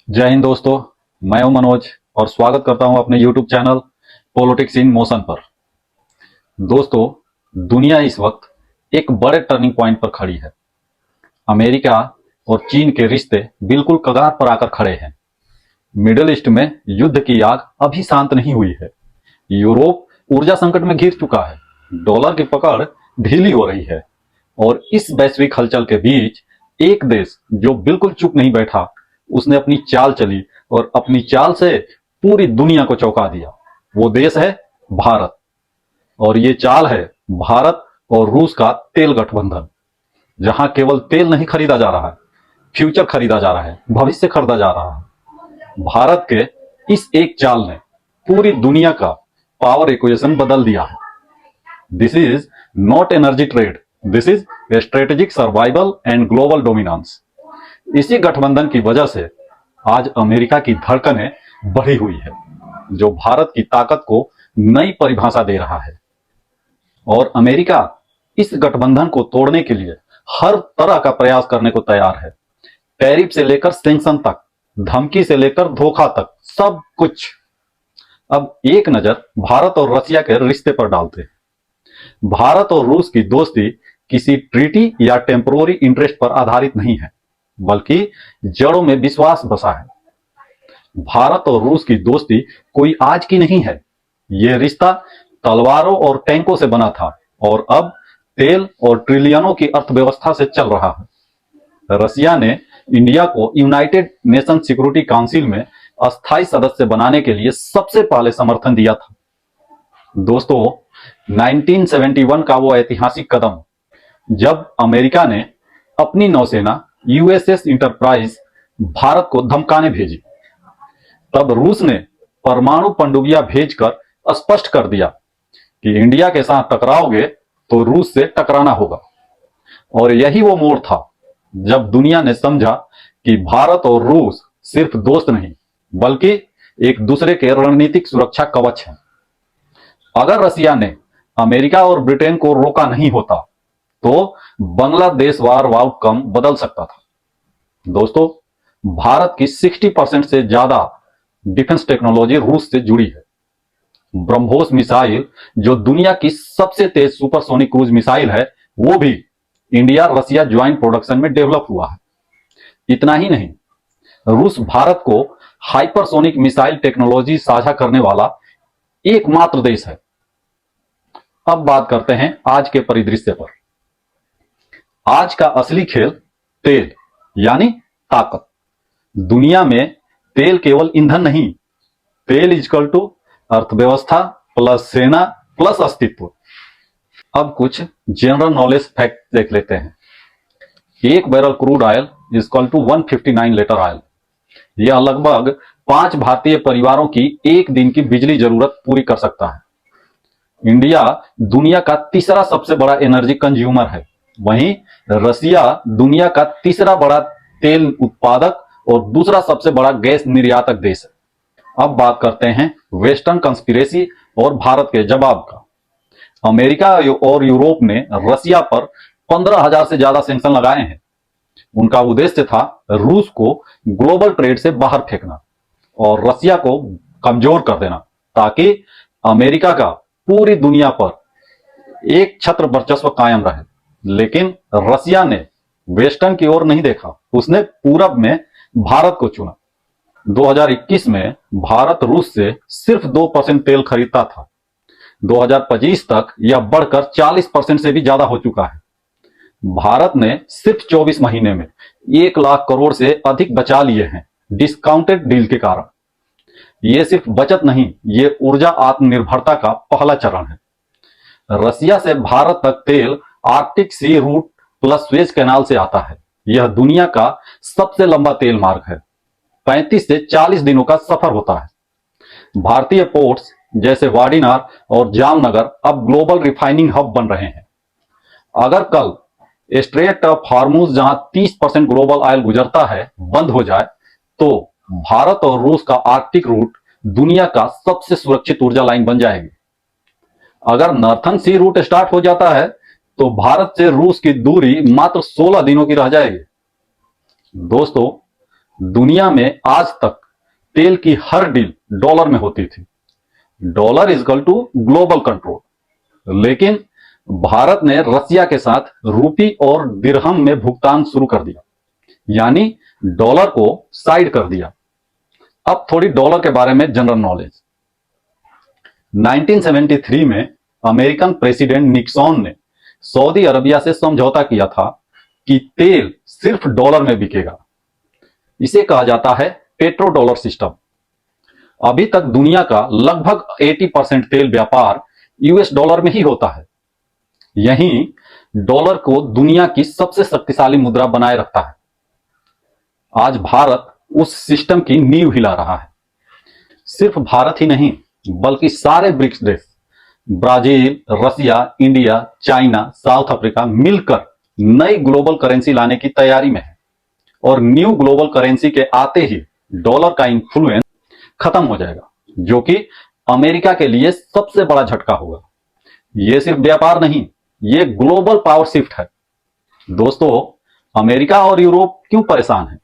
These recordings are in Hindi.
जय हिंद दोस्तों। मैं हूं मनोज और स्वागत करता हूं अपने YouTube channel politics in motion पर। दोस्तों, दुनिया इस वक्त एक बड़े टर्निंग पॉइंट पर खड़ी है। अमेरिका और चीन के रिश्ते बिल्कुल कगार पर आकर खड़े हैं। मिडिल ईस्ट में युद्ध की आग अभी शांत नहीं हुई है। यूरोप ऊर्जा संकट में घिर चुका है। डॉलर की पकड़ ढीली हो रही है और इस वैश्विक हलचल के बीच एक देश जो बिल्कुल चुप नहीं बैठा, उसने अपनी चाल चली और अपनी चाल से पूरी दुनिया को चौंका दिया। वो देश है भारत और ये चाल है भारत और रूस का तेल गठबंधन, जहां केवल तेल नहीं खरीदा जा रहा है, फ्यूचर खरीदा जा रहा है, भविष्य खरीदा जा रहा है। भारत के इस एक चाल ने पूरी दुनिया का पावर इक्वेशन बदल दिया है। This is not energy trade, this is strategic survival and global dominance. इसी गठबंधन की वजह से आज अमेरिका की धड़कनें बढ़ी हुई है, जो भारत की ताकत को नई परिभाषा दे रहा है। और अमेरिका इस गठबंधन को तोड़ने के लिए हर तरह का प्रयास करने को तैयार है। टैरिफ से लेकर सैंक्शन तक, धमकी से लेकर धोखा तक, सब कुछ। अब एक नजर भारत और रसिया के रिश्ते पर डालते हैं। भारत और रूस की दोस्ती किसी ट्रीटी या टेम्पोररी इंटरेस्ट पर आधारित नहीं है, बल्कि जड़ों में विश्वास बसा है। भारत और रूस की दोस्ती कोई आज की नहीं है। यह रिश्ता तलवारों और टैंकों से बना था और अब तेल और ट्रिलियनों की अर्थव्यवस्था से चल रहा है। रसिया ने इंडिया को यूनाइटेड नेशन सिक्योरिटी काउंसिल में अस्थायी सदस्य बनाने के लिए सबसे पहले समर्थन दिया था। दोस्तों, 1971 का वो ऐतिहासिक कदम, जब अमेरिका ने अपनी नौसेना यूएसएस इंटरप्राइज भारत को धमकाने भेजी, तब रूस ने परमाणु पनडुब्बियां भेजकर स्पष्ट कर दिया कि इंडिया के साथ टकराओगे तो रूस से टकराना होगा। और यही वो मोड़ था जब दुनिया ने समझा कि भारत और रूस सिर्फ दोस्त नहीं, बल्कि एक दूसरे के रणनीतिक सुरक्षा कवच हैं। अगर रसिया ने अमेरिका और ब्रिटेन को रोका नहीं होता तो बांग्लादेश वार आउटकम बदल सकता था। दोस्तों, भारत की 60% से ज्यादा डिफेंस टेक्नोलॉजी रूस से जुड़ी है। ब्रह्मोस मिसाइल, जो दुनिया की सबसे तेज सुपरसोनिक क्रूज मिसाइल है, वो भी इंडिया रसिया ज्वाइंट प्रोडक्शन में डेवलप हुआ है। इतना ही नहीं, रूस भारत को हाइपरसोनिक मिसाइल टेक्नोलॉजी साझा करने वाला एकमात्र देश है। अब बात करते हैं आज के परिदृश्य पर। आज का असली खेल तेल यानी ताकत। दुनिया में तेल केवल ईंधन नहीं, तेल इजकल टू अर्थव्यवस्था प्लस सेना प्लस अस्तित्व। अब कुछ जनरल नॉलेज फैक्ट देख लेते हैं। एक barrel crude oil is equal to 159 litre oil. यह लगभग 5 भारतीय परिवारों की एक दिन की बिजली जरूरत पूरी कर सकता है। इंडिया दुनिया का तीसरा सबसे बड़ा एनर्जी कंज्यूमर है। वहीं रसिया दुनिया का तीसरा बड़ा तेल उत्पादक और दूसरा सबसे बड़ा गैस निर्यातक देश है। अब बात करते हैं वेस्टर्न कंस्पिरेसी और भारत के जवाब का। अमेरिका और यूरोप ने रसिया पर 15,000 से ज्यादा सैंक्शन लगाए हैं। उनका उद्देश्य था रूस को ग्लोबल ट्रेड से बाहर फेंकना और रसिया को कमजोर कर देना, ताकि अमेरिका का पूरी दुनिया पर एक छत्र वर्चस्व कायम रहे। लेकिन रसिया ने वेस्टर्न की ओर नहीं देखा, उसने पूरब में भारत को चुना। 2021 में भारत रूस से सिर्फ 2% तेल खरीदता था। 2025 तक यह बढ़कर 40% से भी ज्यादा हो चुका है। भारत ने सिर्फ 24 महीने में 1 लाख करोड़ से अधिक बचा लिए हैं डिस्काउंटेड डील के कारण। यह सिर्फ बचत नहीं, ये ऊर्जा आत्मनिर्भरता का पहला चरण है। रसिया से भारत तक तेल आर्कटिक सी रूट प्लस स्वेज कैनाल से आता है। यह दुनिया का सबसे लंबा तेल मार्ग है। 35 से 40 दिनों का सफर होता है। भारतीय पोर्ट्स जैसे वाडीनार और जामनगर अब ग्लोबल रिफाइनिंग हब बन रहे हैं। अगर कल स्ट्रेट ऑफ हॉर्मुज, जहां 30% ग्लोबल ऑयल गुजरता है, बंद हो जाए, तो भारत और रूस का आर्कटिक रूट दुनिया का सबसे सुरक्षित ऊर्जा लाइन बन जाएगी। अगर नॉर्थन सी रूट स्टार्ट हो जाता है तो भारत से रूस की दूरी मात्र 16 दिनों की रह जाएगी। दोस्तों, दुनिया में आज तक तेल की हर डील डॉलर में होती थी। Dollar is equal to global control. लेकिन भारत ने रसिया के साथ रूपी और दिरहम में भुगतान शुरू कर दिया, यानी डॉलर को साइड कर दिया। अब थोड़ी डॉलर के बारे में जनरल नॉलेज। 1973 में अमेरिकन प्रेसिडेंट निक्सन ने सऊदी अरबिया से समझौता किया था कि तेल सिर्फ डॉलर में बिकेगा। इसे कहा जाता है पेट्रो डॉलर सिस्टम। अभी तक दुनिया का लगभग 80% तेल व्यापार यूएस डॉलर में ही होता है। यही डॉलर को दुनिया की सबसे शक्तिशाली मुद्रा बनाए रखता है। आज भारत उस सिस्टम की नींव हिला रहा है। सिर्फ भारत ही नहीं, बल्कि सारे ब्रिक्स देश, ब्राजील, रसिया, इंडिया, चाइना, साउथ अफ्रीका मिलकर नई ग्लोबल करेंसी लाने की तैयारी में है। और न्यू ग्लोबल करेंसी के आते ही डॉलर का इन्फ्लुएंस खत्म हो जाएगा, जो कि अमेरिका के लिए सबसे बड़ा झटका होगा। यह सिर्फ व्यापार नहीं, यह ग्लोबल पावर शिफ्ट है। दोस्तों, अमेरिका और यूरोप क्यों परेशान है?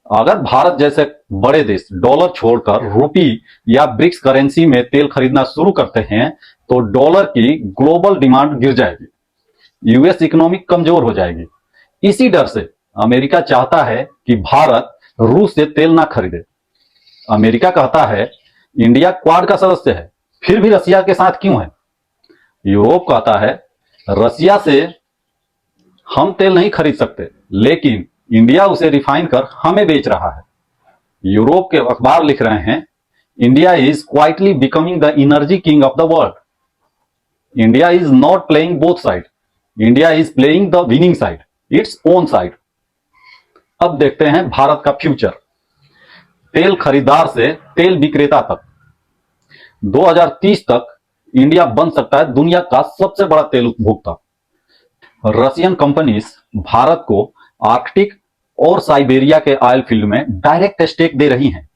अगर भारत जैसे बड़े देश डॉलर छोड़कर रूपी या ब्रिक्स करेंसी में तेल खरीदना शुरू करते हैं तो डॉलर की ग्लोबल डिमांड गिर जाएगी, यूएस इकोनॉमी कमजोर हो जाएगी। इसी डर से अमेरिका चाहता है कि भारत रूस से तेल ना खरीदे। अमेरिका कहता है इंडिया क्वाड का सदस्य है, फिर भी रसिया के साथ क्यों है? यूरोप कहता है रसिया से हम तेल नहीं खरीद सकते, लेकिन इंडिया उसे रिफाइन कर हमें बेच रहा है। यूरोप के अखबार लिख रहे हैं India is quietly becoming the energy king of the world. India is not playing both side, India is playing the winning side, its own side. अब देखते हैं भारत का फ्यूचर। तेल खरीदार से तेल विक्रेता तक। 2030 तक इंडिया बन सकता है दुनिया का सबसे बड़ा तेल उपभोक्ता। रशियन कंपनीज भारत को आर्कटिक और साइबेरिया के ऑयल फील्ड में डायरेक्ट स्टेक दे रही हैं।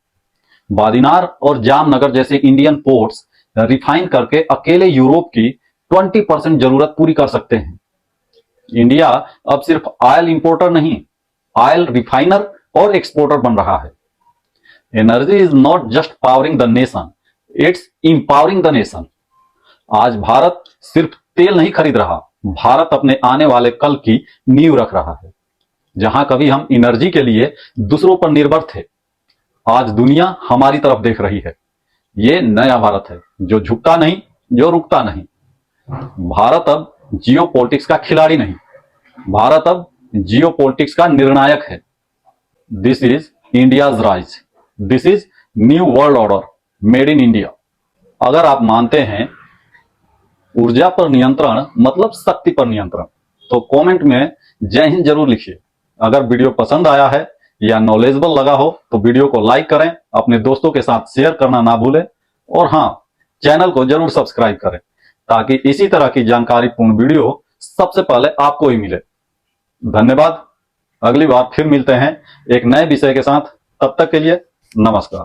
बादिनार और जामनगर जैसे इंडियन पोर्ट्स रिफाइन करके अकेले यूरोप की 20% जरूरत पूरी कर सकते हैं। इंडिया अब सिर्फ ऑयल इंपोर्टर नहीं, ऑयल रिफाइनर और एक्सपोर्टर बन रहा है। Energy is not just powering the nation, it's empowering the nation. आज भारत सिर्फ तेल नहीं खरीद रहा, भारत अपने आने वाले कल की नींव रख रहा है। जहां कभी हम एनर्जी के लिए दूसरों पर निर्भर थे, आज दुनिया हमारी तरफ देख रही है। ये नया भारत है, जो झुकता नहीं, जो रुकता नहीं। भारत अब जियोपॉलिटिक्स का खिलाड़ी नहीं, भारत अब जियोपॉलिटिक्स का निर्णायक है। This is India's rise, this is new world order made in India. अगर आप मानते हैं ऊर्जा पर नियंत्रण मतलब शक्ति पर नियंत्रण, तो कमेंट में जय हिंद जरूर लिखिए। अगर वीडियो पसंद आया है या नॉलेजेबल लगा हो तो वीडियो को लाइक करें, अपने दोस्तों के साथ शेयर करना ना भूलें, और हाँ, चैनल को जरूर सब्सक्राइब करें ताकि इसी तरह की जानकारीपूर्ण वीडियो सबसे पहले आपको ही मिले। धन्यवाद। अगली बार फिर मिलते हैं एक नए विषय के साथ। तब तक के लिए नमस्कार।